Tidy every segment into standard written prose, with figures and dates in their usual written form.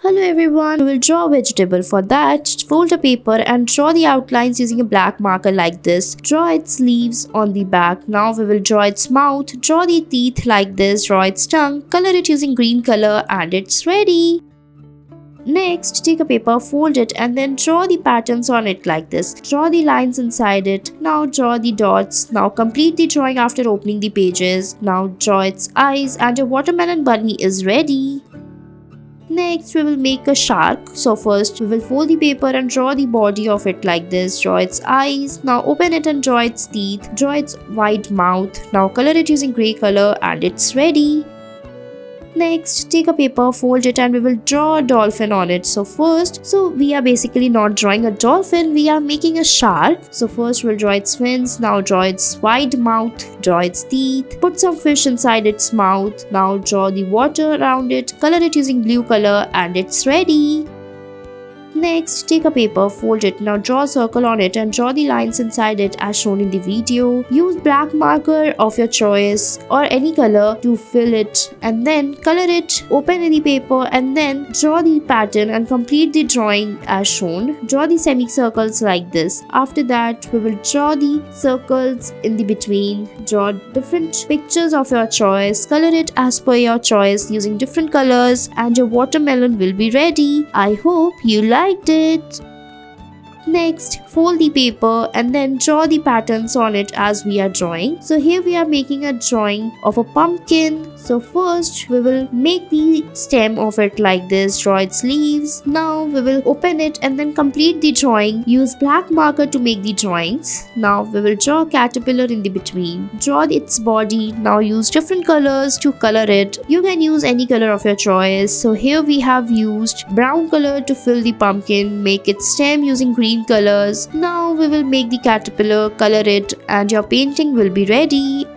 Hello everyone, we will draw a vegetable. For that, fold a paper and draw the outlines using a black marker like this. Draw its leaves on the back. Now we will draw its mouth, draw the teeth like this, draw its tongue, color it using green color, and it's ready. Next, take a paper, fold it and then draw the patterns on it like this. Draw the lines inside it. Now draw the dots. Now complete the drawing after opening the pages. Now draw its eyes and your watermelon bunny is ready. Next, we will make a shark. So first, we will fold the paper and draw the body of it like this. Draw its eyes. Now open it and draw its teeth. Draw its wide mouth. Now color it using grey color and it's ready. Next, take a paper, fold it and we will draw a dolphin on it. So we are basically not drawing a dolphin, we are making a shark. So first we'll draw its fins, now draw its wide mouth, draw its teeth, put some fish inside its mouth. Now draw the water around it, color it using blue color and it's ready. Next, take a paper, fold it, now draw a circle on it and draw the lines inside it as shown in the video. Use black marker of your choice or any color to fill it and then color it, open the paper and then draw the pattern and complete the drawing as shown. Draw the semicircles like this. After that, we will draw the circles in the between. Draw different pictures of your choice, color it as per your choice using different colors and your watermelon will be ready. I hope you liked it. Next, fold the paper and then draw the patterns on it as we are drawing. So here we are making a drawing of a pumpkin. So first we will make the stem of it like this, draw its leaves. Now we will open it and then complete the drawing. Use black marker to make the drawings. Now we will draw a caterpillar in the between. Draw its body. Now use different colors to color it. You can use any color of your choice. So here we have used brown color to fill the pumpkin. Make its stem using green colors. Now we will make the caterpillar, color it and your painting will be ready.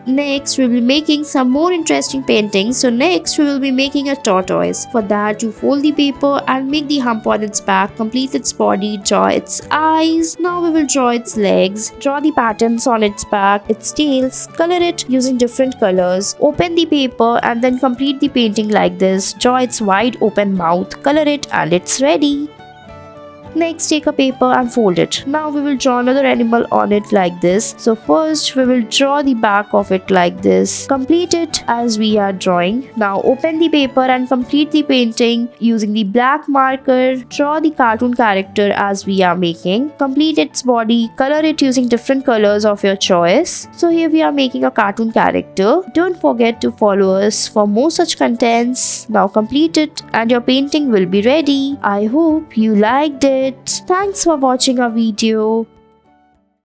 Next, we will be making some more interesting paintings. So next, we will be making a tortoise. For that, you fold the paper and make the hump on its back, complete its body, draw its eyes. Now we will draw its legs, draw the patterns on its back, its tails, color it using different colors. Open the paper and then complete the painting like this. Draw its wide open mouth, color it and it's ready. Next, take a paper and fold it. Now we will draw another animal on it like this. So first we will draw the back of it like this. Complete it as we are drawing. Now open the paper and complete the painting using the black marker. Draw the cartoon character as we are making. Complete its body. Color it using different colors of your choice. So here we are making a cartoon character. Don't forget to follow us for more such contents. Now complete it and your painting will be ready. I hope you liked it. Thanks for watching our video.